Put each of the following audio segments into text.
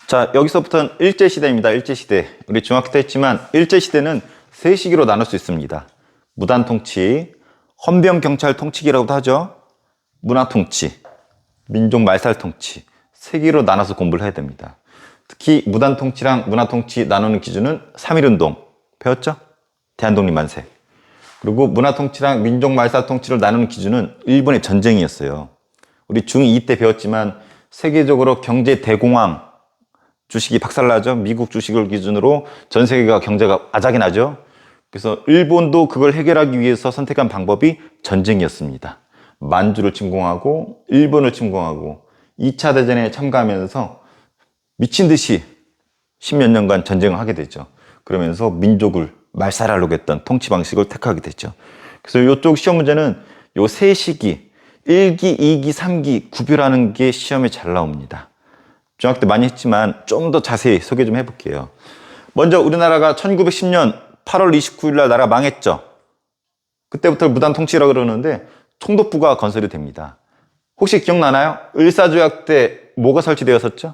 자, 여기서부터는 일제시대입니다. 일제시대. 우리 중학교 때 했지만 일제시대는 세 시기로 나눌 수 있습니다. 무단통치, 헌병경찰 통치기라고도 하죠. 문화통치, 민족말살통치. 세 기로 나눠서 공부를 해야 됩니다. 특히 무단통치랑 문화통치 나누는 기준은 3.1운동 배웠죠? 대한독립만세. 그리고 문화통치랑 민족말살통치를 나누는 기준은 일본의 전쟁이었어요. 우리 중2 때 배웠지만 세계적으로 경제 대공황, 주식이 박살나죠. 미국 주식을 기준으로 전 세계가 경제가 아작이 나죠. 그래서 일본도 그걸 해결하기 위해서 선택한 방법이 전쟁이었습니다. 만주를 침공하고 일본을 침공하고 2차 대전에 참가하면서 미친 듯이 10몇 년간 전쟁을 하게 되죠. 그러면서 민족을 말살하려고 했던 통치 방식을 택하게 되죠. 그래서 이쪽 시험 문제는 요 세 시기 1기, 2기, 3기 구별하는 게 시험에 잘 나옵니다. 중학교 때 많이 했지만 좀 더 자세히 소개 좀 해볼게요. 먼저 우리나라가 1910년 8월 29일 날 나라가 망했죠. 그때부터 무단통치라고 그러는데 총독부가 건설이 됩니다. 혹시 기억나나요? 을사조약 때 뭐가 설치되었었죠?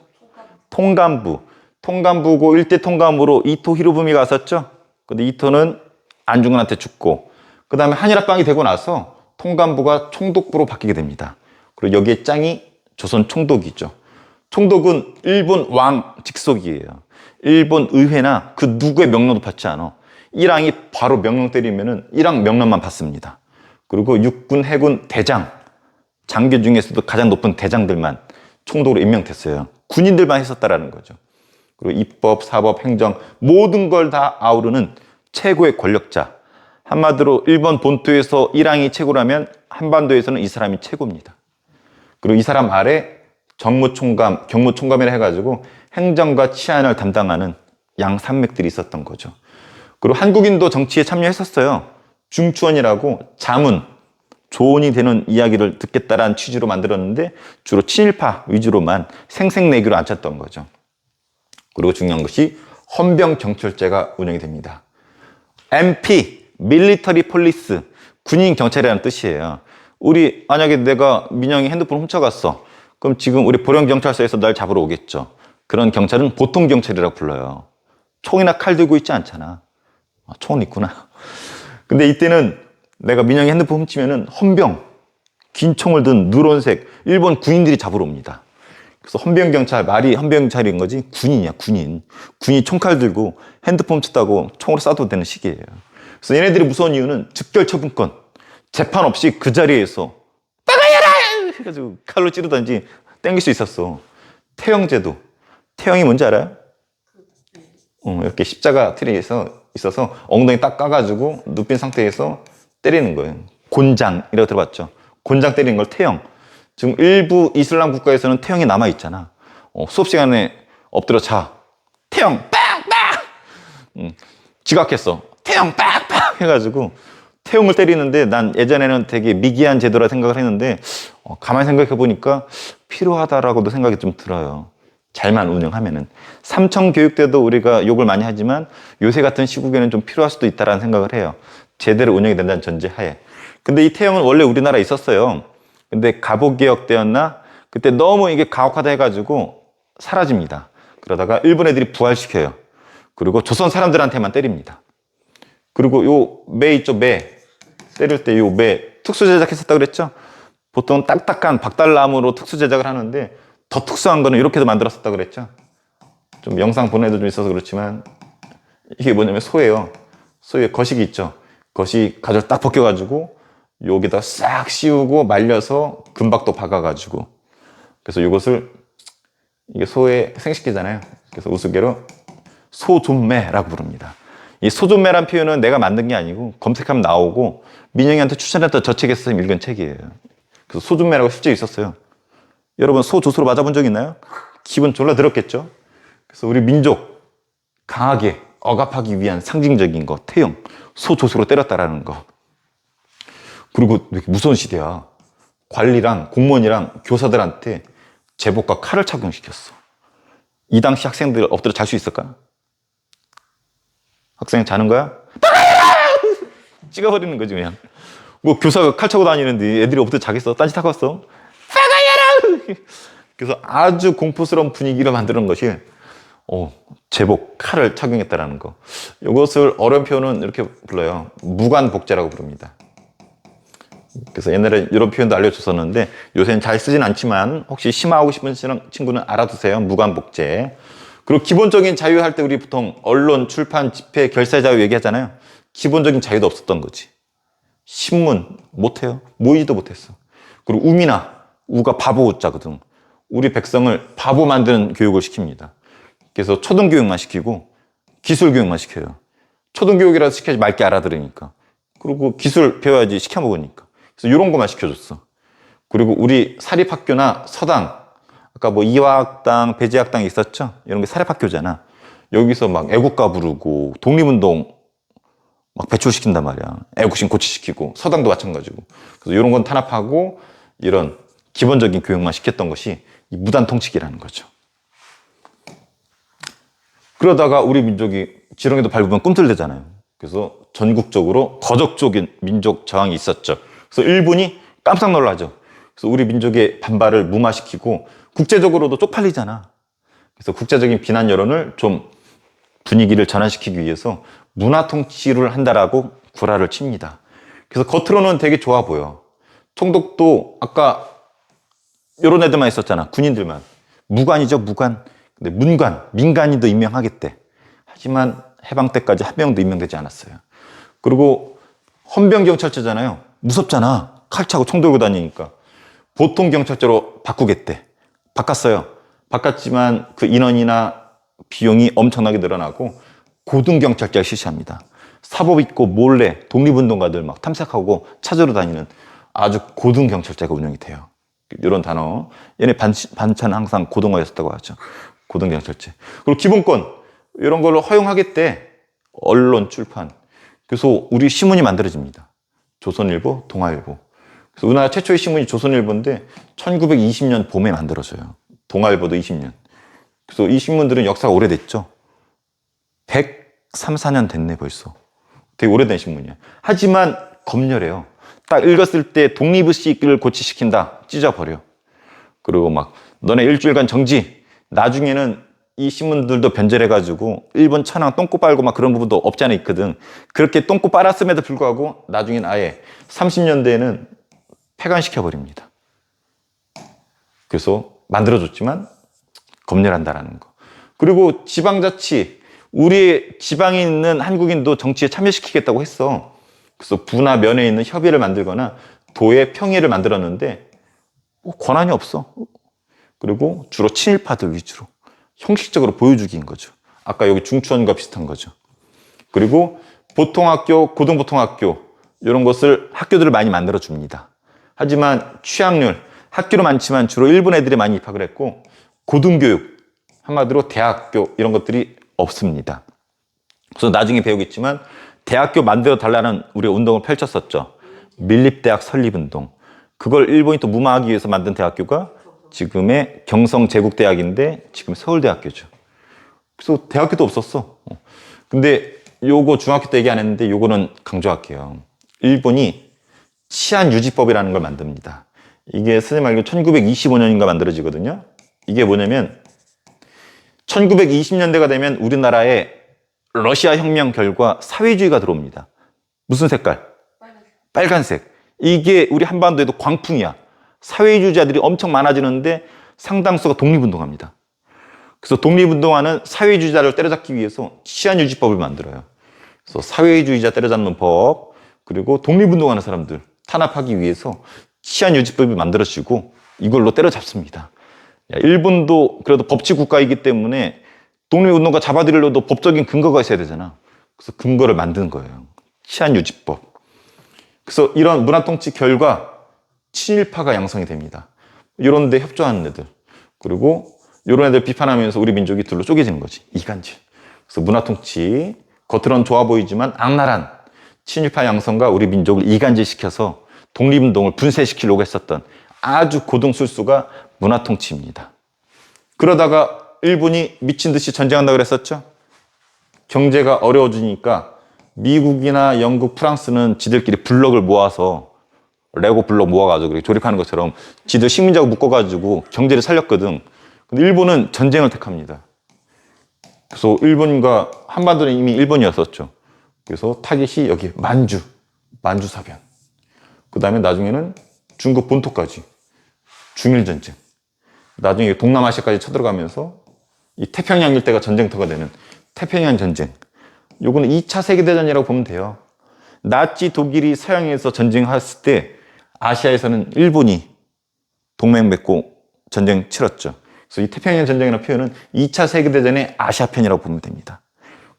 통감부. 통감부고 일대 통감으로 이토 히로부미가 왔었죠? 근데 이토는 안중근한테 죽고 그 다음에 한일합방이 되고 나서 통감부가 총독부로 바뀌게 됩니다. 그리고 여기에 짱이 조선 총독이죠. 총독은 일본 왕 직속이에요. 일본 의회나 그 누구의 명령도 받지 않아. 일왕이 바로 명령 때리면은 일왕 명령만 받습니다. 그리고 육군, 해군, 대장, 장교 중에서도 가장 높은 대장들만 총독으로 임명됐어요. 군인들만 했었다라는 거죠. 그리고 입법, 사법, 행정 모든 걸 다 아우르는 최고의 권력자. 한마디로 일본 본토에서 일왕이 최고라면 한반도에서는 이 사람이 최고입니다. 그리고 이 사람 아래 정무총감, 경무총감이라 해가지고 행정과 치안을 담당하는 양산맥들이 있었던 거죠. 그리고 한국인도 정치에 참여했었어요. 중추원이라고 자문, 조언이 되는 이야기를 듣겠다라는 취지로 만들었는데 주로 친일파 위주로만 생색내기로 앉혔던 거죠. 그리고 중요한 것이 헌병경찰제가 운영이 됩니다. MP, 밀리터리 폴리스, 군인 경찰이라는 뜻이에요. 우리 만약에 내가 민영이 핸드폰 훔쳐갔어. 그럼 지금 우리 보령경찰서에서 날 잡으러 오겠죠. 그런 경찰은 보통 경찰이라고 불러요. 총이나 칼 들고 있지 않잖아. 총은 있구나. 근데 이때는 내가 민영이 핸드폰 훔치면은 헌병, 긴 총을 든 누런색 일본 군인들이 잡으러 옵니다. 그래서 헌병경찰, 말이 헌병경찰인 거지 군인이야, 군인. 군이 총칼 들고 핸드폰 훔쳤다고 총으로 쏴도 되는 시기예요. 그래서 얘네들이 무서운 이유는 즉결처분권, 재판 없이 그 자리에서 빠가야라! 해가지고 칼로 찌르든지 땡길 수 있었어. 태형제도. 태형이 뭔지 알아요? 이렇게 십자가 틀에 있어서 엉덩이 딱 까가지고 눕힌 상태에서 때리는 거예요. 곤장이라고 들어봤죠? 곤장 때리는 걸 태형. 지금 일부 이슬람 국가에서는 태형이 남아있잖아. 수업 시간에 엎드려 자. 태형 빡빡! 지각했어. 태형 빡빡! 해가지고 태형을 때리는데 난 예전에는 되게 미개한 제도라 생각을 했는데 가만히 생각해 보니까 필요하다라고도 생각이 좀 들어요. 잘만 운영하면은. 삼청 교육 때도 우리가 욕을 많이 하지만 요새 같은 시국에는 좀 필요할 수도 있다라는 생각을 해요. 제대로 운영이 된다는 전제하에. 근데 이 태형은 원래 우리나라에 있었어요. 근데 갑오개혁 때였나? 그때 너무 이게 가혹하다 해가지고 사라집니다. 그러다가 일본 애들이 부활시켜요. 그리고 조선 사람들한테만 때립니다. 그리고 요 매 있죠, 매. 때릴 때 요 매 특수 제작했었다고 그랬죠? 보통 딱딱한 박달나무로 특수 제작을 하는데 더 특수한 거는 이렇게도 만들었었다고 그랬죠? 좀 영상 보내도 좀 있어서 그렇지만 이게 뭐냐면 소예요. 소의 거식이 있죠. 거식 가지고 딱 벗겨가지고 여기다 싹 씌우고 말려서 금박도 박아가지고 그래서 이것을 이게 소의 생식기잖아요. 그래서 우스개로 소존매라고 부릅니다. 이 소존매란 표현은 내가 만든 게 아니고 검색하면 나오고 민영이한테 추천했던 저 책에서 읽은 책이에요. 그래서 소존매라고 실제 있었어요. 여러분 소 조수로 맞아본 적 있나요? 기분 졸라 들었겠죠? 그래서 우리 민족 강하게 억압하기 위한 상징적인 거 태형, 소 조수로 때렸다라는 거. 그리고 이렇게 무서운 시대야. 관리랑 공무원이랑 교사들한테 제복과 칼을 착용시켰어. 이 당시 학생들 엎드려 잘 수 있을까? 학생 자는 거야? 찍어버리는 거지 그냥. 뭐 교사가 칼 차고 다니는데 애들이 엎드려 자겠어? 딴짓하고 왔어? 그래서 아주 공포스러운 분위기를 만드는 것이 제복, 칼을 착용했다라는 거. 이것을 어려운 표현은 이렇게 불러요. 무관복제라고 부릅니다. 그래서 옛날에 이런 표현도 알려줬었는데 요새는 잘 쓰진 않지만 혹시 심화하고 싶은 친구는 알아두세요. 무관복제. 그리고 기본적인 자유 할 때 우리 보통 언론, 출판, 집회, 결사 자유 얘기하잖아요. 기본적인 자유도 없었던 거지. 신문 못해요. 모이지도 못했어. 그리고 우미나, 우가 바보 우자거든. 우리 백성을 바보 만드는 교육을 시킵니다. 그래서 초등교육만 시키고 기술교육만 시켜요. 초등교육이라도 시켜야지 맑게 알아들으니까. 그리고 기술 배워야지 시켜먹으니까. 그래서 이런 것만 시켜줬어. 그리고 우리 사립학교나 서당, 아까 뭐 이화학당, 배재학당이 있었죠? 이런 게 사립학교잖아. 여기서 막 애국가 부르고 독립운동 막 배출시킨단 말이야. 애국심 고취시키고 서당도 마찬가지고. 그래서 이런 건 탄압하고 이런 기본적인 교육만 시켰던 것이 이 무단 통치기라는 거죠. 그러다가 우리 민족이 지렁이도 밟으면 꿈틀대잖아요. 그래서 전국적으로 거적적인 민족 저항이 있었죠. 그래서 일본이 깜짝 놀라죠. 그래서 우리 민족의 반발을 무마시키고 국제적으로도 쪽팔리잖아. 그래서 국제적인 비난 여론을 좀 분위기를 전환시키기 위해서 문화 통치를 한다라고 구라를 칩니다. 그래서 겉으로는 되게 좋아 보여. 총독도 아까 이런 애들만 있었잖아. 군인들만. 무관이죠, 무관. 근데 문관, 민간인도 임명하겠대. 하지만 해방 때까지 한 명도 임명되지 않았어요. 그리고 헌병경찰제잖아요. 무섭잖아. 칼 차고 총 들고 다니니까. 보통 경찰제로 바꾸겠대. 바꿨어요. 바꿨지만 그 인원이나 비용이 엄청나게 늘어나고 고등경찰제를 실시합니다. 사법 있고 몰래 독립운동가들 막 탐색하고 찾으러 다니는 아주 고등경찰제가 운영이 돼요. 이런 단어. 얘네 반찬 항상 고등어였었다고 하죠. 고등경찰제. 그리고 기본권. 이런 걸 허용하겠대. 언론, 출판. 그래서 우리 신문이 만들어집니다. 조선일보, 동아일보. 그래서 우리나라 최초의 신문이 조선일보인데 1920년 봄에 만들어져요. 동아일보도 20년. 그래서 이 신문들은 역사가 오래됐죠. 103, 4년 됐네 벌써. 되게 오래된 신문이야. 하지만 검열해요. 딱 읽었을 때 독립의식을 고취시킨다. 찢어버려. 그리고 막 너네 일주일간 정지. 나중에는 이 신문들도 변절해가지고 일본 천황 똥꼬 빨고 막 그런 부분도 없지 않아 있거든. 그렇게 똥꼬 빨았음에도 불구하고 나중엔 아예 30년대에는 폐간시켜버립니다. 그래서 만들어줬지만 검열한다라는 거. 그리고 지방자치, 우리 지방에 있는 한국인도 정치에 참여시키겠다고 했어. 그래서 부나 면에 있는 협의를 만들거나 도의 평의를 만들었는데 권한이 없어. 그리고 주로 친일파들 위주로 형식적으로 보여주기인 거죠. 아까 여기 중추원과 비슷한 거죠. 그리고 보통학교, 고등보통학교 이런 것을 학교들을 많이 만들어 줍니다. 하지만 취학률, 학교도 많지만 주로 일본 애들이 많이 입학을 했고 고등교육, 한마디로 대학교 이런 것들이 없습니다. 그래서 나중에 배우겠지만 대학교 만들어 달라는 우리가 운동을 펼쳤었죠. 밀립대학 설립운동. 그걸 일본이 또 무마하기 위해서 만든 대학교가 지금의 경성제국대학인데 지금 서울대학교죠. 그래서 대학교도 없었어. 근데 요거 중학교 때 얘기 안 했는데 요거는 강조할게요. 일본이 치안유지법이라는 걸 만듭니다. 이게 선생님 알기로 1925년인가 만들어지거든요. 이게 뭐냐면 1920년대가 되면 우리나라에 러시아 혁명 결과 사회주의가 들어옵니다. 무슨 색깔? 빨간색. 이게 우리 한반도에도 광풍이야. 사회주의자들이 엄청 많아지는데 상당수가 독립운동합니다. 그래서 독립운동하는 사회주의자를 때려잡기 위해서 치안유지법을 만들어요. 그래서 사회주의자 때려잡는 법, 그리고 독립운동하는 사람들 탄압하기 위해서 치안유지법이 만들어지고 이걸로 때려잡습니다. 일본도 그래도 법치 국가이기 때문에 독립운동가 잡아들이려도 법적인 근거가 있어야 되잖아. 그래서 근거를 만든 거예요. 치안유지법. 그래서 이런 문화통치 결과 친일파가 양성이 됩니다. 이런 데 협조하는 애들. 그리고 이런 애들 비판하면서 우리 민족이 둘로 쪼개지는 거지. 이간질. 그래서 문화통치. 겉으로는 좋아 보이지만 악랄한 친일파 양성과 우리 민족을 이간질시켜서 독립운동을 분쇄시키려고 했었던 아주 고등술수가 문화통치입니다. 그러다가 일본이 미친 듯이 전쟁한다고 그랬었죠. 경제가 어려워지니까 미국이나 영국, 프랑스는 지들끼리 블럭을 모아서 레고 블럭 모아가지고 조립하는 것처럼 지들 식민지하고 묶어가지고 경제를 살렸거든. 근데 일본은 전쟁을 택합니다. 그래서 일본과 한반도는 이미 일본이었었죠. 그래서 타깃이 여기 만주사변. 그 다음에 나중에는 중국 본토까지 중일전쟁. 나중에 동남아시아까지 쳐들어가면서 이 태평양 일대가 전쟁터가 되는 태평양 전쟁. 요거는 2차 세계대전이라고 보면 돼요. 나치 독일이 서양에서 전쟁했을 때 아시아에서는 일본이 동맹 맺고 전쟁 치렀죠. 그래서 이 태평양 전쟁이라는 표현은 2차 세계대전의 아시아편이라고 보면 됩니다.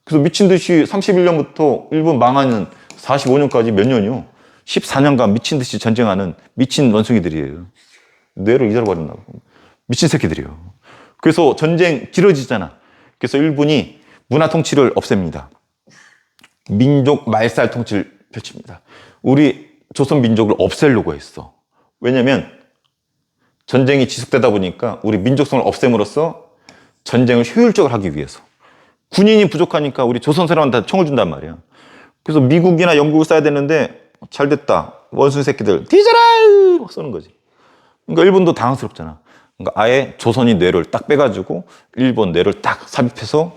그래서 미친 듯이 31년부터 일본 망하는 45년까지 몇 년이요? 14년간 미친 듯이 전쟁하는 미친 원숭이들이에요. 뇌를 잊어버렸나 봐. 미친 새끼들이에요. 그래서 전쟁 길어지잖아. 그래서 일본이 문화 통치를 없앱니다. 민족 말살 통치를 펼칩니다. 우리 조선 민족을 없애려고 했어. 왜냐면 전쟁이 지속되다 보니까 우리 민족성을 없앰으로써 전쟁을 효율적으로 하기 위해서. 군인이 부족하니까 우리 조선 사람한테 총을 준단 말이야. 그래서 미국이나 영국을 쏴야 되는데 잘 됐다. 원숭이 새끼들 뒤져라! 막 쏘는 거지. 그러니까 일본도 당황스럽잖아. 그러니까 아예 조선이 뇌를 딱 빼가지고 일본 뇌를 딱 삽입해서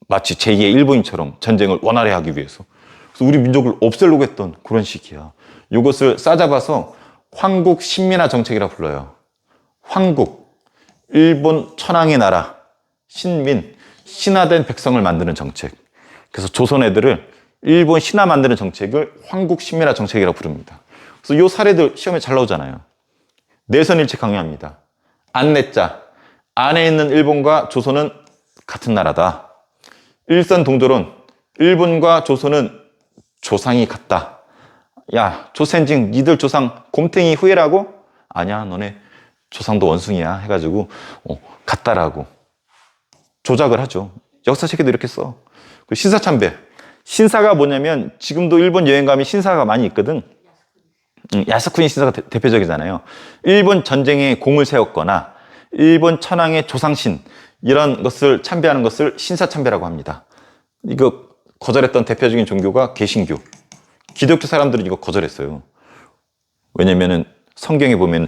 마치 제2의 일본인처럼 전쟁을 원활히 하기 위해서. 그래서 우리 민족을 없애려고 했던 그런 시기야. 이것을 싸잡아서 황국 신민화 정책이라고 불러요. 황국, 일본 천황의 나라, 신민, 신화된 백성을 만드는 정책. 그래서 조선 애들을 일본 신화 만드는 정책을 황국 신민화 정책이라고 부릅니다. 그래서 이 사례들 시험에 잘 나오잖아요. 내선일체 강요합니다. 안내자, 안에 있는 일본과 조선은 같은 나라다. 일선동조론, 일본과 조선은 조상이 같다. 야, 조센징, 니들 조상 곰탱이 후예라고? 아니야, 너네 조상도 원숭이야 해가지고 같다라고 조작을 하죠. 역사책에도 이렇게 써. 신사참배. 신사가 뭐냐면 지금도 일본 여행 가면 신사가 많이 있거든. 야스쿠니 신사가 대표적이잖아요. 일본 전쟁에 공을 세웠거나 일본 천황의 조상신 이런 것을 참배하는 것을 신사참배라고 합니다. 이거 거절했던 대표적인 종교가 개신교. 기독교 사람들은 이거 거절했어요. 왜냐면은 성경에 보면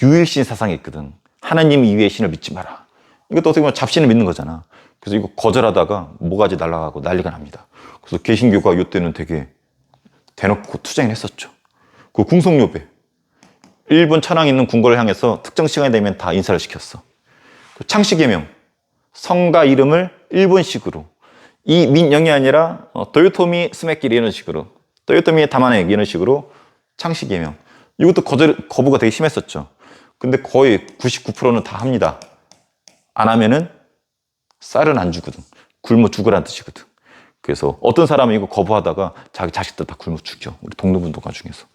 유일신 사상이 있거든. 하나님 이외의 신을 믿지 마라. 이것도 어떻게 보면 잡신을 믿는 거잖아. 그래서 이거 거절하다가 모가지 날아가고 난리가 납니다. 그래서 개신교가 이때는 되게 대놓고 투쟁을 했었죠. 그 궁성요배. 일본 천황이 있는 궁궐을 향해서 특정 시간이 되면 다 인사를 시켰어. 그 창씨개명. 성가 이름을 일본식으로. 이 민영이 아니라 도요토미 스메끼리 이런 식으로. 도요토미 다마네 이런 식으로 창씨개명. 이것도 거부가 되게 심했었죠. 근데 거의 99%는 다 합니다. 안 하면은 쌀은 안 주거든. 굶어 죽으란 뜻이거든. 그래서 어떤 사람은 이거 거부하다가 자기 자식들 다 굶어 죽여. 우리 독립운동가 중에서.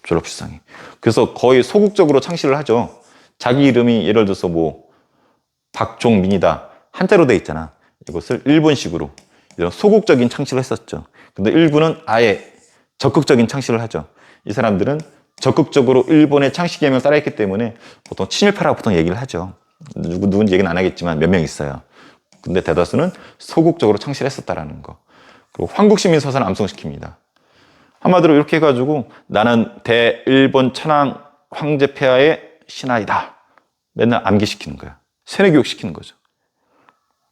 졸라 불쌍해. 그래서 거의 소극적으로 창시를 하죠. 자기 이름이 예를 들어서 뭐 박종민이다. 한자로 돼 있잖아. 이것을 일본식으로 이런 소극적인 창시를 했었죠. 근데 일본은 아예 적극적인 창시를 하죠. 이 사람들은 적극적으로 일본의 창시개명을 따라했기 때문에 보통 친일파라고 보통 얘기를 하죠. 누군지 얘기는 안 하겠지만 몇 명 있어요. 근데 대다수는 소극적으로 창시를 했었다라는 거. 그리고 황국시민서사는 암송시킵니다. 한마디로 이렇게 해가지고 나는 대일본 천황 황제 폐하의 신하이다. 맨날 암기시키는 거야. 세뇌교육 시키는 거죠.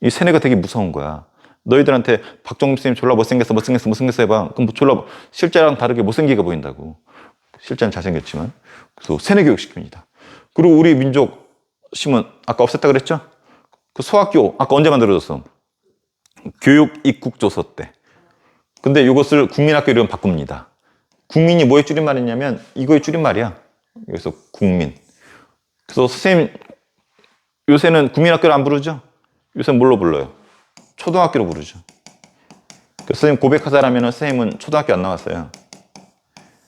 이 세뇌가 되게 무서운 거야. 너희들한테 박정민 선생님 졸라 못생겼어 해봐. 그럼 뭐 졸라 실제랑 다르게 못생기게 보인다고. 실제는 잘생겼지만. 그래서 세뇌교육 시킵니다. 그리고 우리 민족 신문 아까 없앴다 그랬죠? 그 소학교 아까 언제 만들어졌어? 교육 입국조서 때. 근데 이것을 국민학교 이름 바꿉니다. 국민이 뭐의 줄임말이냐면 이거의 줄임말이야. 그래서 국민. 그래서 선생님 요새는 국민학교를 안 부르죠? 요새는 뭘로 불러요? 초등학교로 부르죠. 그래서 선생님 고백하자라면 선생님은 초등학교 안 나왔어요.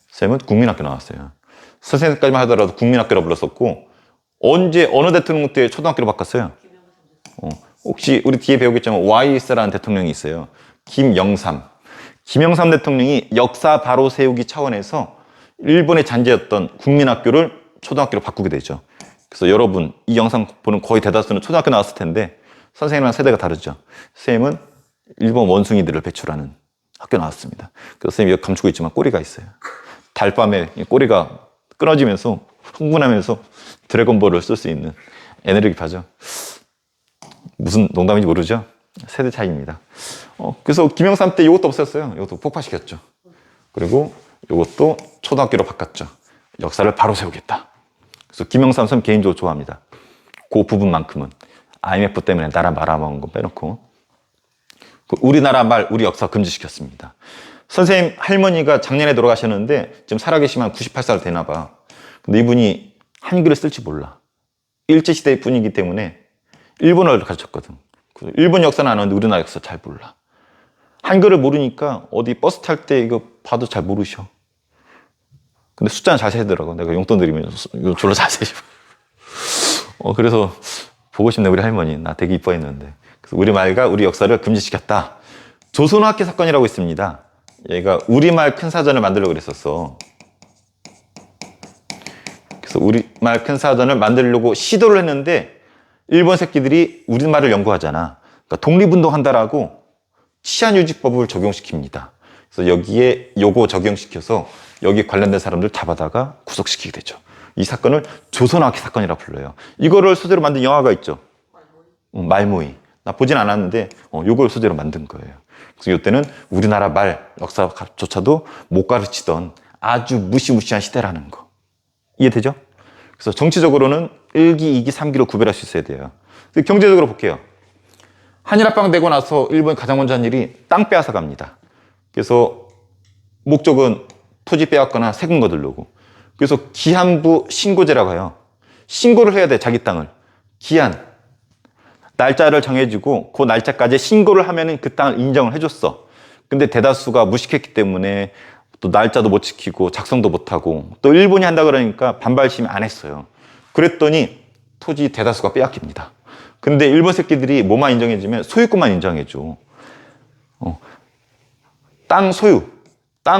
선생님은 국민학교 나왔어요. 선생님까지만 하더라도 국민학교라 불렀었고 언제 어느 대통령 때 초등학교로 바꿨어요? 혹시 우리 뒤에 배우겠지만 YS라는 대통령이 있어요. 김영삼. 김영삼 대통령이 역사 바로 세우기 차원에서 일본의 잔재였던 국민학교를 초등학교로 바꾸게 되죠. 그래서 여러분 이 영상 보는 거의 대다수는 초등학교 나왔을 텐데 선생님이랑 세대가 다르죠. 선생님은 일본 원숭이들을 배출하는 학교 나왔습니다. 그래서 선생님이 여기 감추고 있지만 꼬리가 있어요. 달밤에 꼬리가 끊어지면서 흥분하면서 드래곤볼을 쓸 수 있는 에너지파죠. 무슨 농담인지 모르죠? 세대 차이입니다. 그래서 김영삼 때 이것도 없었어요. 이것도 폭파시켰죠. 그리고 이것도 초등학교로 바꿨죠. 역사를 바로 세우겠다. 그래서 김영삼 선 개인적으로 좋아합니다. 그 부분만큼은. IMF 때문에 나라 말아먹은 거 빼놓고. 우리나라 말, 우리 역사 금지시켰습니다. 선생님 할머니가 작년에 돌아가셨는데 지금 살아계시면 98살 되나 봐. 근데 이분이 한글을 쓸지 몰라. 일제시대의 분이기 때문에 일본어를 가르쳤거든. 일본 역사는 아는데 우리나라 역사 잘 몰라. 한글을 모르니까 어디 버스 탈 때 이거 봐도 잘 모르셔. 근데 숫자는 잘 세더라고. 내가 용돈 드리면 이거 졸라 잘 세죠. 그래서 보고 싶네, 우리 할머니. 나 되게 이뻐했는데. 그래서 우리말과 우리 역사를 금지시켰다. 조선어학회 사건이라고 있습니다. 얘가 우리말 큰 사전을 만들려고 그랬었어. 그래서 우리말 큰 사전을 만들려고 시도를 했는데 일본 새끼들이 우리말을 연구하잖아. 그러니까 독립운동한다라고 치안유지법을 적용시킵니다. 그래서 여기에 요거 적용시켜서 여기 관련된 사람들 잡아다가 구속시키게 되죠. 이 사건을 조선어학회 사건이라고 불러요. 이거를 소재로 만든 영화가 있죠. 말모이. 나 보진 않았는데 요걸 소재로 만든 거예요. 그래서 이때는 우리나라 말 역사조차도 못 가르치던 아주 무시무시한 시대라는 거. 이해되죠? 그래서 정치적으로는 1기, 2기, 3기로 구별할 수 있어야 돼요. 근데 경제적으로 볼게요. 한일합방 되고 나서 일본이 가장 먼저 한 일이 땅 빼앗아 갑니다. 그래서 목적은 토지 빼앗거나 세금 거두려고. 그래서 기한부 신고제라고 해요. 신고를 해야 돼, 자기 땅을. 기한. 날짜를 정해주고 그 날짜까지 신고를 하면은 그 땅을 인정을 해줬어. 근데 대다수가 무식했기 때문에 또 날짜도 못 지키고 작성도 못하고 또 일본이 한다 그러니까 반발심이 안 했어요. 그랬더니 토지 대다수가 빼앗깁니다. 근데 일본 새끼들이 뭐만 인정해주면 소유권만 인정해줘. 땅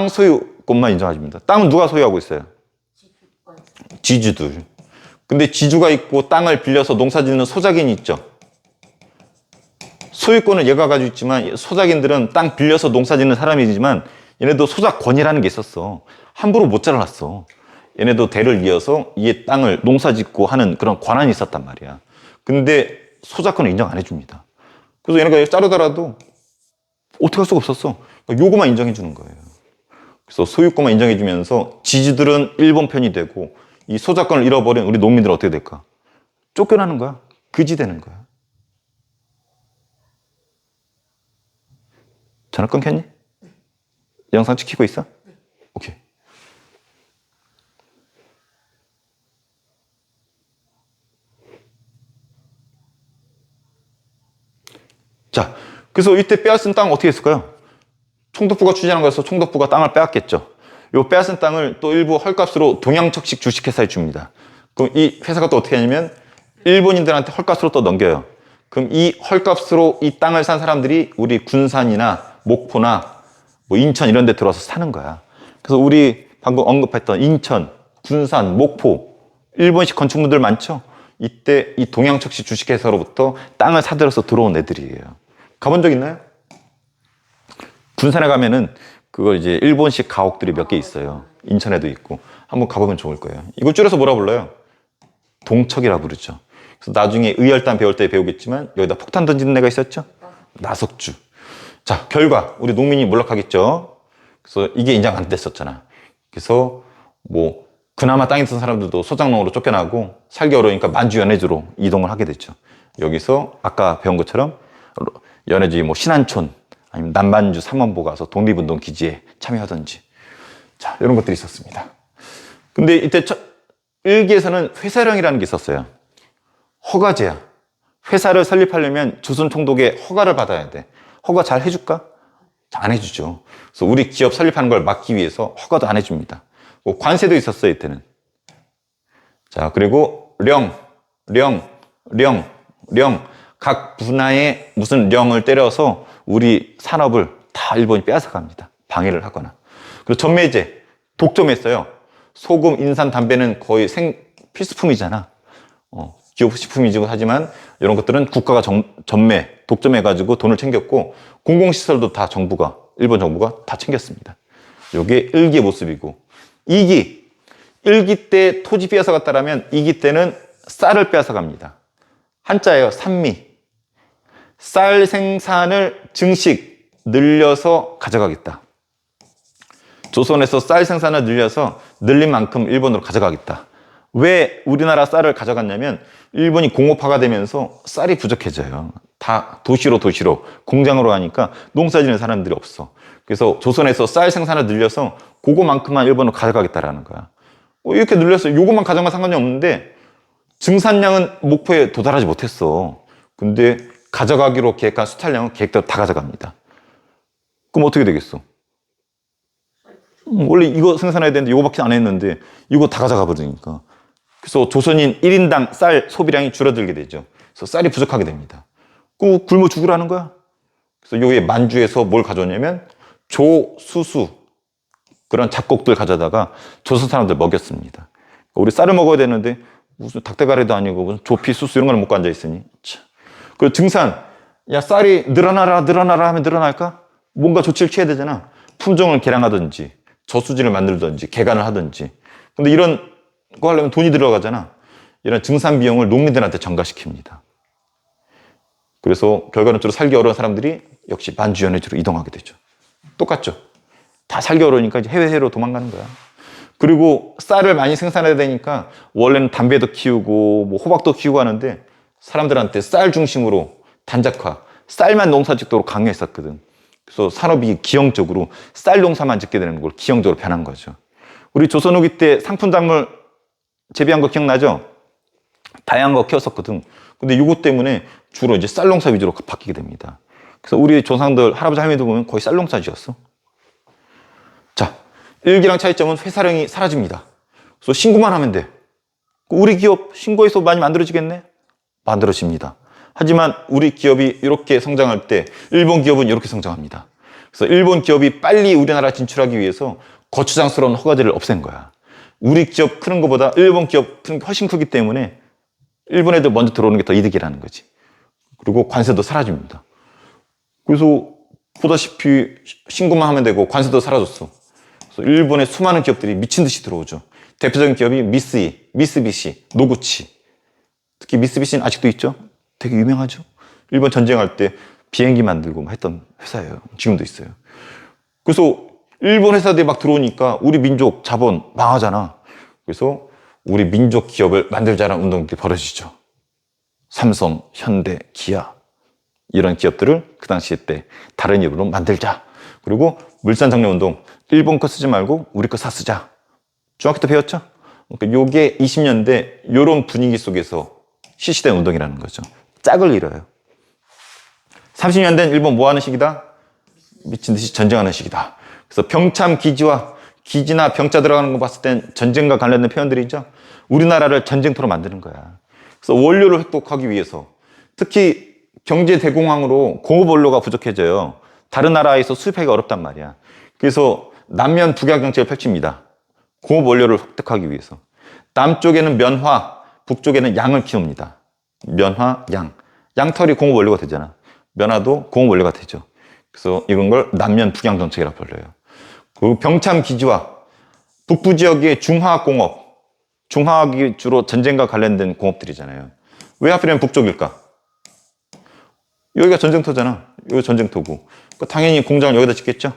소유권만 인정해줍니다. 땅은 누가 소유하고 있어요? 지주들. 근데 지주가 있고 땅을 빌려서 농사 짓는 소작인이 있죠. 소유권은 얘가 가지고 있지만 소작인들은 땅 빌려서 농사 짓는 사람이지만 얘네도 소작권이라는 게 있었어. 함부로 못 잘랐어. 얘네도 대를 이어서 이 땅을 농사 짓고 하는 그런 권한이 있었단 말이야. 근데 소작권을 인정 안 해줍니다. 그래서 얘네가 자르더라도 어떻게 할 수가 없었어. 요거만 인정해 주는 거예요. 그래서 소유권만 인정해 주면서 지주들은 일본 편이 되고 이 소작권을 잃어버린 우리 농민들은 어떻게 될까? 쫓겨나는 거야. 그지 되는 거야. 전화 끊겼니? 영상 찍히고 있어? 오케이. 자, 그래서 이때 빼앗은 땅 어떻게 했을까요? 총독부가 추진한 거여서 총독부가 땅을 빼앗겠죠. 요 빼앗은 땅을 또 일부 헐값으로 동양척식 주식회사에 줍니다. 그럼 이 회사가 또 어떻게 하냐면 일본인들한테 헐값으로 또 넘겨요. 그럼 이 헐값으로 이 땅을 산 사람들이 우리 군산이나 목포나 뭐 인천 이런 데 들어와서 사는 거야. 그래서 우리 방금 언급했던 인천, 군산, 목포 일본식 건축물들 많죠? 이때 이 동양척식 주식회사로부터 땅을 사들여서 들어온 애들이에요. 가본 적 있나요? 군산에 가면은 그걸 이제 일본식 가옥들이 몇 개 있어요. 인천에도 있고. 한번 가보면 좋을 거예요. 이걸 줄여서 뭐라 불러요? 동척이라 부르죠. 그래서 나중에 의열단 배울 때 배우겠지만 여기다 폭탄 던지는 애가 있었죠? 나석주. 자, 결과 우리 농민이 몰락하겠죠. 그래서 이게 인정 안 됐었잖아. 그래서 뭐 그나마 땅에 있던 사람들도 소작농으로 쫓겨나고 살기 어려우니까 만주 연해주로 이동을 하게 됐죠. 여기서 아까 배운 것처럼 연해주 뭐 신안촌 아니면 남만주 삼원보 가서 독립운동 기지에 참여하든지 자 이런 것들이 있었습니다. 근데 이때 일기에서는 회사령이라는 게 있었어요. 허가제야. 회사를 설립하려면 조선 총독의 허가를 받아야 돼. 허가 잘 해줄까? 안 해주죠. 그래서 우리 기업 설립하는 걸 막기 위해서 허가도 안 해줍니다. 뭐 관세도 있었어요, 이때는. 자, 그리고 각 분야에 무슨 령을 때려서 우리 산업을 다 일본이 빼앗아갑니다. 방해를 하거나. 그리고 전매제, 독점했어요. 소금, 인삼, 담배는 거의 필수품이잖아. 기업식품이지고 하지만 이런 것들은 국가가 독점해가지고 돈을 챙겼고 공공시설도 다 일본 정부가 다 챙겼습니다. 이게 1기의 모습이고 2기, 1기 때 토지 빼앗아갔다라면 2기 때는 쌀을 빼앗아갑니다. 한자예요. 산미. 쌀 생산을 증식 늘려서 가져가겠다. 조선에서 쌀 생산을 늘려서 늘린 만큼 일본으로 가져가겠다. 왜 우리나라 쌀을 가져갔냐면 일본이 공업화가 되면서 쌀이 부족해져요. 다 도시로 공장으로 가니까 농사 짓는 사람들이 없어. 그래서 조선에서 쌀 생산을 늘려서 그거만큼만 일본으로 가져가겠다라는 거야. 이렇게 늘려서 요것만 가져가면 상관이 없는데 증산량은 목표에 도달하지 못했어. 근데 가져가기로 계획한 수탈량은 계획대로 다 가져갑니다. 그럼 어떻게 되겠어? 원래 이거 생산해야 되는데 이거밖에 안 했는데 이거 다 가져가 버리니까. 그래서 조선인 1인당 쌀 소비량이 줄어들게 되죠. 그래서 쌀이 부족하게 됩니다. 굶어 죽으라는 거야. 그래서 여기에 만주에서 뭘 가져오냐면 조, 수수 그런 잡곡들 가져다가 조선 사람들 먹였습니다. 우리 쌀을 먹어야 되는데 무슨 닭대가리도 아니고 무슨 조피, 수수 이런 걸 먹고 앉아있으니. 그리고 증산, 야 쌀이 늘어나라 하면 늘어날까? 뭔가 조치를 취해야 되잖아. 품종을 개량하든지 저수지를 만들든지 개간을 하든지. 근데 이런 거 하려면 돈이 들어가잖아. 이런 증산 비용을 농민들한테 전가시킵니다. 그래서 결과론적으로 살기 어려운 사람들이 역시 만주 연해지로 이동하게 되죠. 똑같죠. 다 살기 어려우니까 이제 해외로 도망가는 거야. 그리고 쌀을 많이 생산해야 되니까 원래는 담배도 키우고 뭐 호박도 키우고 하는데 사람들한테 쌀 중심으로 단작화, 쌀만 농사 짓도록 강요했었거든. 그래서 산업이 기형적으로 쌀 농사만 짓게 되는 걸 기형적으로 변한 거죠. 우리 조선 후기 때 상품작물 재배한 거 기억나죠? 다양한 거 키웠었거든. 근데 이것 때문에 주로 이제 쌀 농사 위주로 바뀌게 됩니다. 그래서 우리 조상들, 할아버지, 할머니들 보면 거의 쌀 농사 지었어. 자, 일기랑 차이점은 회사량이 사라집니다. 그래서 신고만 하면 돼. 우리 기업 신고해서 많이 만들어지겠네? 만들어집니다. 하지만 우리 기업이 이렇게 성장할 때 일본 기업은 이렇게 성장합니다. 그래서 일본 기업이 빨리 우리나라 진출하기 위해서 거추장스러운 허가제를 없앤 거야. 우리 기업 크는 것보다 일본 기업 크는 게 훨씬 크기 때문에 일본 애들 먼저 들어오는 게 더 이득이라는 거지. 그리고 관세도 사라집니다. 그래서 보다시피 신고만 하면 되고 관세도 사라졌어. 그래서 일본의 수많은 기업들이 미친 듯이 들어오죠. 대표적인 기업이 미쓰이, 미쓰비시, 노구치. 특히 미쓰비시는 아직도 있죠. 되게 유명하죠. 일본 전쟁할 때 비행기 만들고 했던 회사예요. 지금도 있어요. 그래서 일본 회사들이 막 들어오니까 우리 민족 자본 망하잖아. 그래서 우리 민족 기업을 만들자라는 운동들이 벌어지죠. 삼성, 현대, 기아 이런 기업들을 그 당시에 때 다른 이름으로 만들자. 그리고 물산정리운동, 일본 거 쓰지 말고 우리 거 사 쓰자. 중학교 때 배웠죠? 그러니까 요게 20년대 이런 분위기 속에서 실시된 운동이라는 거죠. 짝을 이뤄요. 30년대는 일본 뭐 하는 시기다? 미친 듯이 전쟁하는 시기다. 그래서 병참 기지와 기지나 병자 들어가는 거 봤을 땐 전쟁과 관련된 표현들이죠. 우리나라를 전쟁터로 만드는 거야. 그래서 원료를 획득하기 위해서 특히 경제 대공황으로 공업 원료가 부족해져요. 다른 나라에서 수입하기가 어렵단 말이야. 그래서 남면 북약 정책을 펼칩니다. 공업 원료를 획득하기 위해서. 남쪽에는 면화, 북쪽에는 양을 키웁니다. 면화, 양. 양털이 공업 원료가 되잖아. 면화도 공업 원료가 되죠. 그래서 이런 걸 남면 북양 정책이라고 불러요. 그리고 병참 기지와 북부 지역의 중화학공업, 중화학이 주로 전쟁과 관련된 공업들이잖아요. 왜 하필이면 북쪽일까? 여기가 전쟁터잖아. 여기 전쟁터고. 당연히 공장을 여기다 짓겠죠.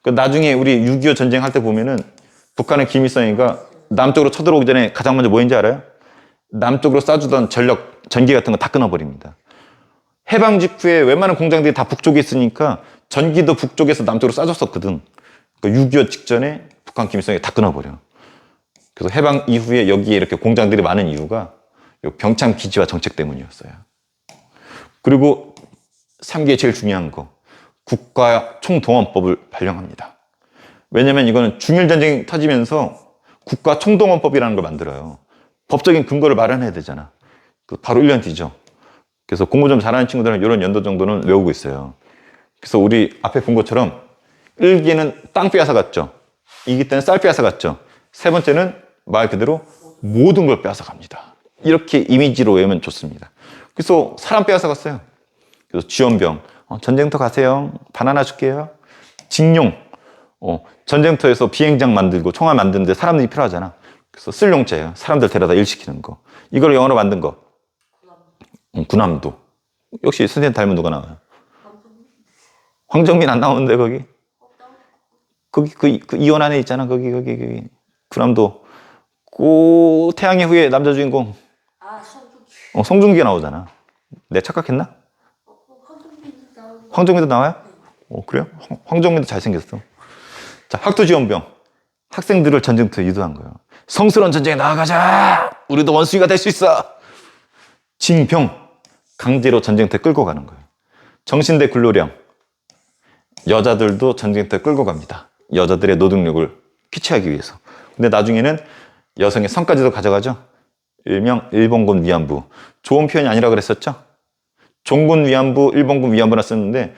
나중에 우리 6.25 전쟁 할 때 보면은 북한의 김일성이가 남쪽으로 쳐들어오기 전에 가장 먼저 뭐 했는지 알아요? 남쪽으로 쏴주던 전기 같은 거 다 끊어버립니다. 해방 직후에 웬만한 공장들이 다 북쪽에 있으니까 전기도 북쪽에서 남쪽으로 쏴줬었거든. 6.25 직전에 북한 김일성이 다 끊어버려. 그래서 해방 이후에 여기에 이렇게 공장들이 많은 이유가 병참 기지와 정책 때문이었어요. 그리고 3기에 제일 중요한 거, 국가 총동원법을 발령합니다. 왜냐면 이거는 중일전쟁이 터지면서 국가 총동원법이라는 걸 만들어요. 법적인 근거를 마련해야 되잖아. 바로 1년 뒤죠. 그래서 공부 좀 잘하는 친구들은 이런 연도 정도는 외우고 있어요. 그래서 우리 앞에 본 것처럼 1기에는 땅 빼앗아갔죠. 2기 때는 쌀 빼앗아갔죠. 세 번째는 말 그대로 모든 걸 빼앗아갑니다. 이렇게 이미지로 외우면 좋습니다. 그래서 사람 빼앗아갔어요. 그래서 지원병, 전쟁터 가세요. 바나나 줄게요. 징용, 전쟁터에서 비행장 만들고 총알 만드는데 사람들이 필요하잖아. 그래서 쓸용자예요. 사람들 데려다 일시키는 거. 이걸 영어로 만든 거. 군함도. 역시 선생님 닮은 누가 나와요? 황정민 안 나오는데 거기? 거기 그 이혼 안에 있잖아. 거기. 그남도 그 태양의 후예 남자 주인공. 성중기가 나오잖아. 내가 착각했나? 황정민도 나와요? 그래요? 황정민도 잘생겼어. 자, 학토지원병. 학생들을 전쟁터에 유도한 거예요. 성스러운 전쟁에 나아가자. 우리도 원숭이가 될 수 있어. 징병. 강제로 전쟁터에 끌고 가는 거예요. 정신대 굴노령. 여자들도 전쟁터에 끌고 갑니다. 여자들의 노동력을 피취하기 위해서. 근데 나중에는 여성의 성까지도 가져가죠. 일명 일본군 위안부. 좋은 표현이 아니라 그랬었죠. 종군 위안부, 일본군 위안부라 썼는데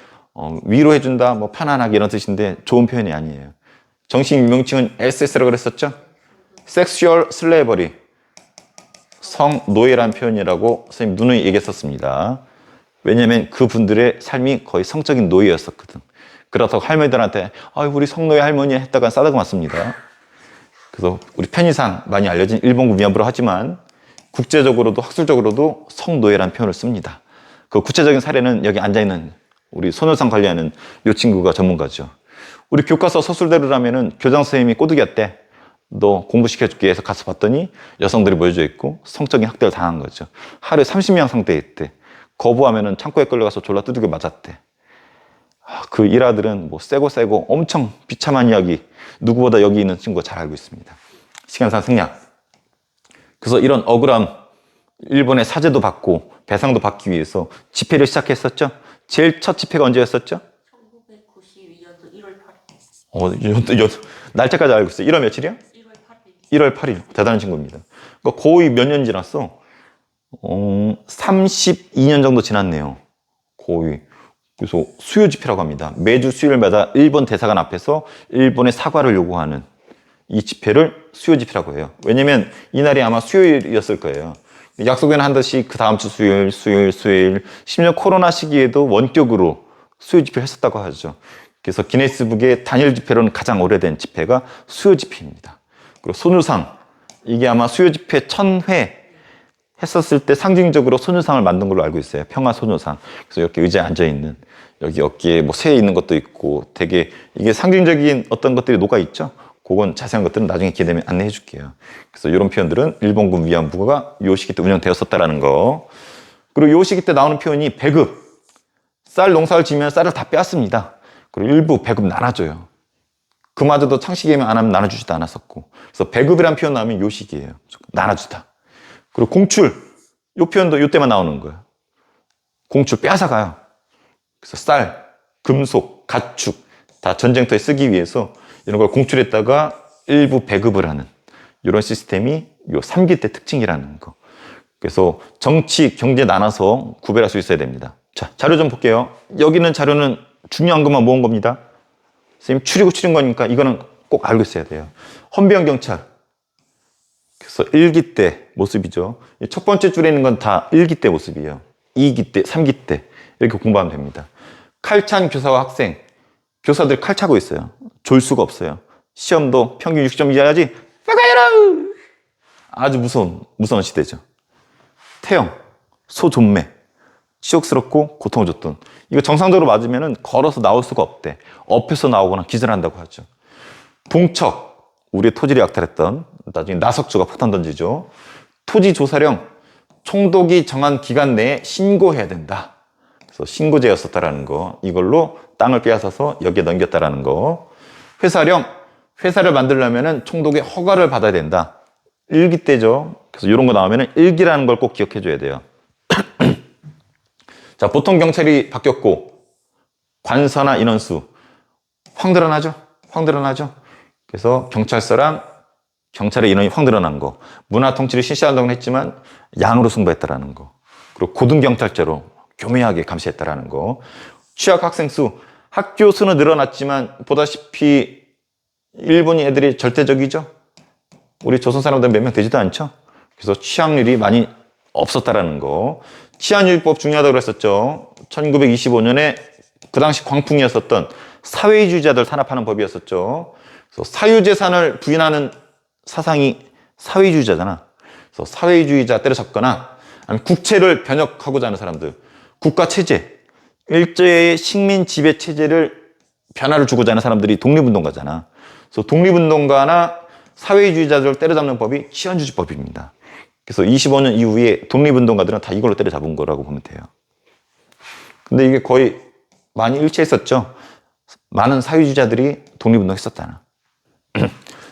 위로해준다, 뭐 편안하게 이런 뜻인데 좋은 표현이 아니에요. 정식 명칭은 SS라고 그랬었죠. Sexual Slavery. 성노예라는 표현이라고 선생님 누누이 얘기했었습니다. 왜냐하면 그분들의 삶이 거의 성적인 노예였었거든. 그렇다고 할머니들한테 우리 성노예 할머니 했다가 싸다고 맞습니다. 그래서 우리 편의상 많이 알려진 일본군 위안부로 하지만 국제적으로도 학술적으로도 성노예라는 표현을 씁니다. 그 구체적인 사례는 여기 앉아있는 우리 손효상 관리하는 이 친구가 전문가죠. 우리 교과서 서술대로라면은 교장 선생님이 꼬드겼대. 너 공부시켜줄게 해서 가서 봤더니 여성들이 모여져 있고 성적인 학대를 당한 거죠. 하루에 30명 상대했대. 거부하면은 창고에 끌려가서 졸라 두들겨 맞았대. 그 일화들은 뭐 세고 엄청 비참한 이야기. 누구보다 여기 있는 친구가 잘 알고 있습니다. 시간상 생략. 그래서 이런 억울함, 일본의 사죄도 받고 배상도 받기 위해서 집회를 시작했었죠. 제일 첫 집회가 언제였었죠? 1992년도 1월 8일. 날짜까지 알고 있어요. 1월 며칠이요? 1월 8일. 대단한 친구입니다. 그러니까 거의 몇 년 지났어? 32년 정도 지났네요. 거의. 그래서 수요 집회라고 합니다. 매주 수요일마다 일본 대사관 앞에서 일본의 사과를 요구하는 이 집회를 수요 집회라고 해요. 왜냐면 이날이 아마 수요일이었을 거예요. 약속은 한 듯이 그 다음 주 수요일. 심지어 코로나 시기에도 원격으로 수요 집회를 했었다고 하죠. 그래서 기네스북의 단일 집회로는 가장 오래된 집회가 수요 집회입니다. 그리고 손유상. 이게 아마 수요 집회 1000회 했었을 때 상징적으로 손유상을 만든 걸로 알고 있어요. 평화 손유상. 그래서 이렇게 의자에 앉아있는, 여기 어깨에 뭐 새 있는 것도 있고 되게 이게 상징적인 어떤 것들이 녹아있죠. 그건 자세한 것들은 나중에 기회 되면 안내해 줄게요. 그래서 이런 표현들은 일본군 위안부가 요 시기 때 운영되었었다라는 거. 그리고 요 시기 때 나오는 표현이 배급. 쌀 농사를 지면 쌀을 다 빼앗습니다. 그리고 일부 배급 나눠줘요. 그마저도 창씨개명 안 하면 나눠주지도 않았었고. 그래서 배급이라는 표현 나오면 요 시기예요. 나눠주다. 그리고 공출. 요 표현도 요 때만 나오는 거예요. 공출 빼앗아가요. 그래서 쌀, 금속, 가축 다 전쟁터에 쓰기 위해서 이런 걸 공출했다가 일부 배급을 하는 이런 시스템이 요 3기 때 특징이라는 거. 그래서 정치, 경제 나눠서 구별할 수 있어야 됩니다. 자, 자료 좀 볼게요. 여기 있는 자료는 중요한 것만 모은 겁니다. 선생님 추린 거니까 이거는 꼭 알고 있어야 돼요. 헌병 경찰. 그래서 1기 때 모습이죠. 첫 번째 줄에 있는 건 다 1기 때 모습이에요. 2기 때, 3기 때 이렇게 공부하면 됩니다. 칼찬 교사와 학생. 교사들 칼 차고 있어요. 졸 수가 없어요. 시험도 평균 60점 이하야지. 아주 무서운 시대죠. 태형, 소존매. 치욕스럽고 고통을 줬던. 이거 정상적으로 맞으면 걸어서 나올 수가 없대. 엎혀서 나오거나 기절한다고 하죠. 봉척. 우리의 토지를 약탈했던, 나중에 나석주가 폭탄 던지죠. 토지조사령. 총독이 정한 기간 내에 신고해야 된다. 그래서 신고제였었다라는 거. 이걸로 땅을 빼앗아서 여기에 넘겼다라는 거. 회사령. 회사를 만들려면 총독의 허가를 받아야 된다. 1기 때죠. 그래서 이런 거 나오면 1기라는 걸 꼭 기억해 줘야 돼요. 자, 보통 경찰이 바뀌었고 관서나 인원수 확 늘어나죠. 그래서 경찰서랑 경찰의 인원이 확 늘어난 거. 문화 통치를 실시한다고 했지만 양으로 승부했다라는 거. 그리고 고등경찰제로 교묘하게 감시했다라는 거. 취학 학생 수. 학교 수는 늘어났지만 보다시피 일본인 애들이 절대적이죠. 우리 조선 사람들은 몇 명 되지도 않죠. 그래서 취학률이 많이 없었다라는 거. 치안유지법 중요하다고 그랬었죠. 1925년에 그 당시 광풍이었었던 사회주의자들 탄압하는 법이었었죠. 그래서 사유재산을 부인하는 사상이 사회주의자잖아. 그래서 사회주의자 때려잡거나 아니면 국채를 변혁하고자 하는 사람들, 국가 체제, 일제의 식민 지배 체제를 변화를 주고자 하는 사람들이 독립운동가잖아. 그래서 독립운동가나 사회주의자들을 때려잡는 법이 치안유지법입니다. 그래서 25년 이후에 독립운동가들은 다 이걸로 때려잡은 거라고 보면 돼요. 근데 이게 거의 많이 일치했었죠. 많은 사회주의자들이 독립운동했었잖아.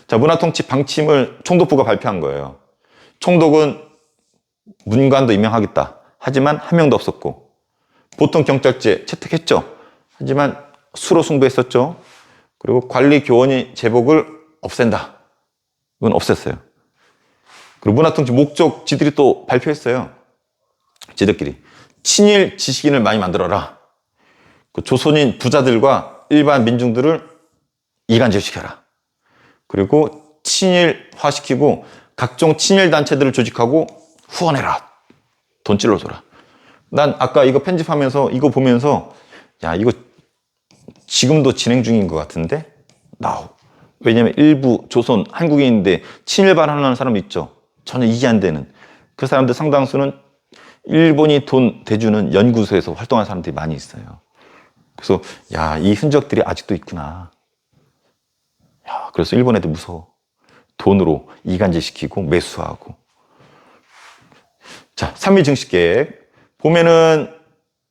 자, 문화통치 방침을 총독부가 발표한 거예요. 총독은 문관도 임명하겠다. 하지만 한 명도 없었고, 보통 경찰제 채택했죠. 하지만 수로 승부했었죠. 그리고 관리 교원이 제복을 없앤다. 이건 없앴어요. 그리고 문화통치 목적 지들이 또 발표했어요. 지들끼리 친일 지식인을 많이 만들어라. 그 조선인 부자들과 일반 민중들을 이간질시켜라. 그리고 친일화시키고 각종 친일 단체들을 조직하고 후원해라. 돈 찔러줘라. 난 아까 이거 편집하면서 이거 보면서 야, 이거 지금도 진행 중인 것 같은데? 왜냐면 일부 조선 한국인인데 친일 반환하는 사람 있죠. 전혀 이해 안 되는. 그 사람들 상당수는 일본이 돈 대주는 연구소에서 활동하는 사람들이 많이 있어요. 그래서 야, 이 흔적들이 아직도 있구나. 야, 그래서 일본 애들 무서워. 돈으로 이간질시키고 매수하고. 자, 삼미 증식계획 보면은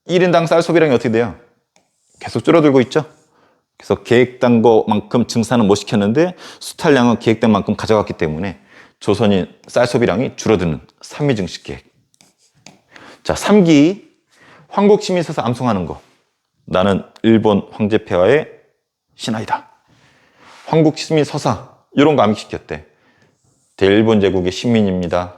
1인당 쌀 소비량이 어떻게 돼요? 계속 줄어들고 있죠. 그래서 계획된 것만큼 증산은 못 시켰는데 수탈량은 계획된 만큼 가져갔기 때문에 조선인 쌀 소비량이 줄어드는 삼미 증식계획. 자, 3기 황국시민서사 암송하는 거. 나는 일본 황제폐하의 신하이다. 황국시민서사 이런 거 암기시켰대. 대일본 제국의 신민입니다.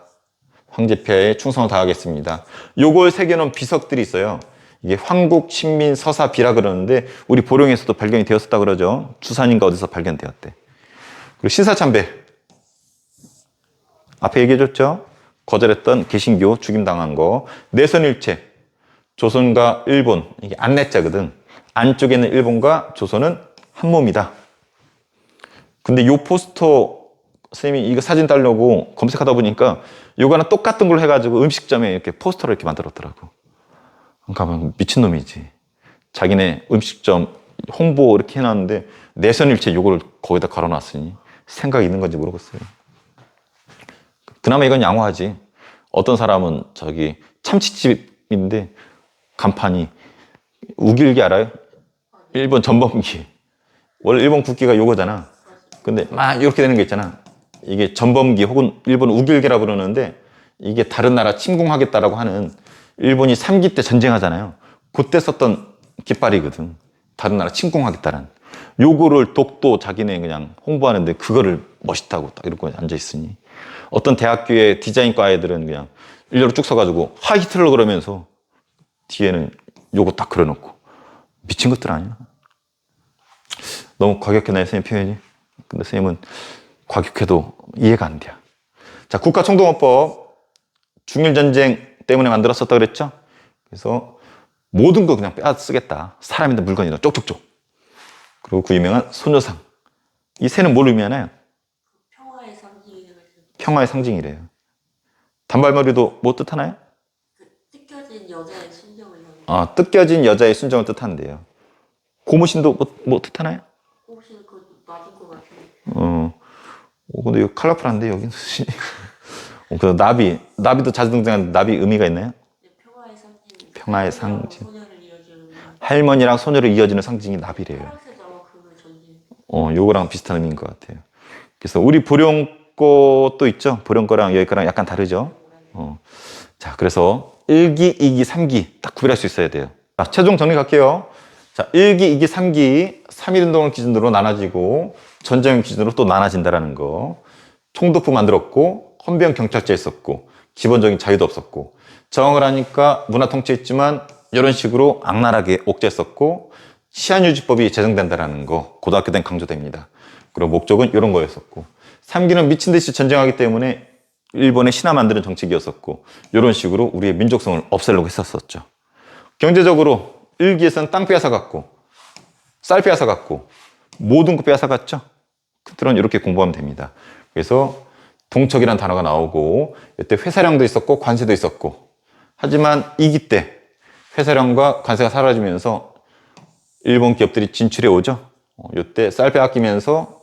황제폐하에 충성을 다하겠습니다. 요걸 새겨놓은 비석들이 있어요. 이게 황국신민서사비라 그러는데 우리 보령에서도 발견이 되었었다 그러죠. 주산인가 어디서 발견되었대. 그리고 신사참배 앞에 얘기해줬죠. 거절했던 개신교 죽임당한 거. 내선일체 조선과 일본 이게 안내자거든. 안쪽에는 일본과 조선은 한 몸이다. 근데 요 포스터 선생님이 이거 사진 따려고 검색하다 보니까 요거는 똑같은 걸 해가지고 음식점에 이렇게 포스터를 이렇게 만들었더라고. 그러니까 미친놈이지. 자기네 음식점 홍보 이렇게 해놨는데 내선일체 요거를 거기다 걸어놨으니 생각이 있는 건지 모르겠어요. 그나마 이건 양호하지. 어떤 사람은 저기 참치집인데 간판이 우길기 알아요? 일본 전범기. 원래 일본 국기가 요거잖아. 근데 막 이렇게 되는 게 있잖아. 이게 전범기 혹은 일본 우길기라 부르는데 이게 다른 나라 침공하겠다라고 하는 일본이 3기 때 전쟁하잖아요. 그때 썼던 깃발이거든. 다른 나라 침공하겠다는. 요거를 독도 자기네 그냥 홍보하는데 그거를 멋있다고 딱 이러고 앉아있으니 어떤 대학교의 디자인과 애들은 그냥 일렬로 쭉 서가지고 하이 히틀러 그러면서 뒤에는 요거 딱 그려놓고 미친 것들 아니야? 너무 과격했나요, 선생님 표현이? 근데 선생님은 과격해도 이해가 안 돼. 자, 국가총동원법 중일전쟁 때문에 만들었었다 그랬죠? 그래서 모든 거 그냥 빼앗 쓰겠다. 사람이든 물건이든 쪽쪽쪽. 그리고 그 유명한 소녀상. 이 새는 뭘 의미하나요? 평화의 상징이라고 평화의 상징이래요. 단발머리도 뭐 뜻하나요? 뜯겨진 여자의 심정을 뜯겨진 여자의 순정을 뜻하는데요. 고무신도 뭐 뜻하나요? 혹시 그 맞을 것 같아요. 근데 이거 컬러풀한데, 여기는. 그 나비도 자주 등장하는 나비 의미가 있나요? 평화의 상징. 평화의 상징. 소녀를 이어주는 할머니랑 소녀를 이어주는 상징이 나비래요. 파란색하고 그걸 전진. 요거랑 비슷한 의미인 것 같아요. 그래서 우리 보령 것도 있죠. 보령 거랑 여기 거랑 약간 다르죠. 자, 그래서 1기, 2기, 3기 딱 구별할 수 있어야 돼요. 자, 최종 정리 갈게요. 자, 1기, 2기, 3기 3.1운동을 기준으로 나눠지고 전쟁 기준으로 또 나눠진다라는 거. 총독부 만들었고 헌병 경찰제 있었고 기본적인 자유도 없었고 저항을 하니까 문화 통치했지만 이런 식으로 악랄하게 옥죄했었고 치안유지법이 제정된다라는 거 고등학교 때는 강조됩니다. 그리고 목적은 이런 거였었고 3기는 미친 듯이 전쟁하기 때문에 일본의 신화 만드는 정책이었었고 이런 식으로 우리의 민족성을 없애려고 했었죠. 경제적으로 1기에서는 땅 빼앗아갔고 쌀 빼앗아갔고 모든 거 빼앗아갔죠. 그들은 이렇게 공부하면 됩니다. 그래서 동척이라는 단어가 나오고 이때 회사량도 있었고 관세도 있었고 하지만 2기 때 회사령과 관세가 사라지면서 일본 기업들이 진출해 오죠. 이때 쌀 빼앗기면서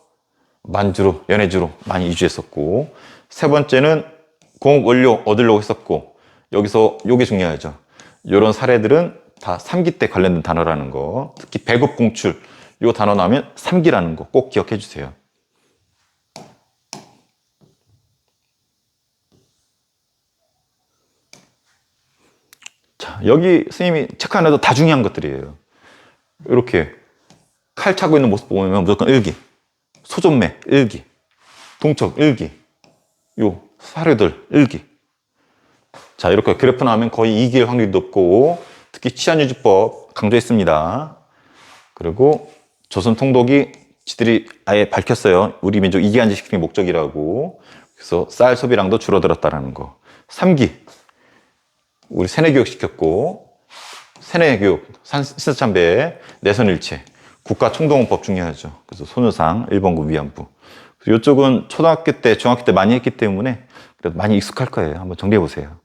만주로, 연해주로 많이 이주했었고, 세 번째는 공업 원료 얻으려고 했었고, 여기서 요게 중요하죠. 이런 사례들은 다 3기 때 관련된 단어라는 거, 특히 배급 공출, 이 단어 나오면 3기라는 거 꼭 기억해 주세요. 자, 여기 선생님이 체크 안 해도 다 중요한 것들이에요. 이렇게 칼 차고 있는 모습 보면 무조건 일기, 소존매 일기, 동척 일기, 요 사료들 일기. 자, 이렇게 그래프 나오면 거의 이길 확률이 높고, 특히 치안유지법 강조했습니다. 그리고 조선 통독이 지들이 아예 밝혔어요. 우리 민족 이기한제시키는 게 목적이라고. 그래서 쌀 소비량도 줄어들었다라는 거. 3기 우리 세뇌교육 시켰고, 세뇌교육, 신사참배, 내선일체, 국가총동원법 중요하죠. 그래서 손유상, 일본군 위안부. 이쪽은 초등학교 때, 중학교 때 많이 했기 때문에 그래도 많이 익숙할 거예요. 한번 정리해 보세요.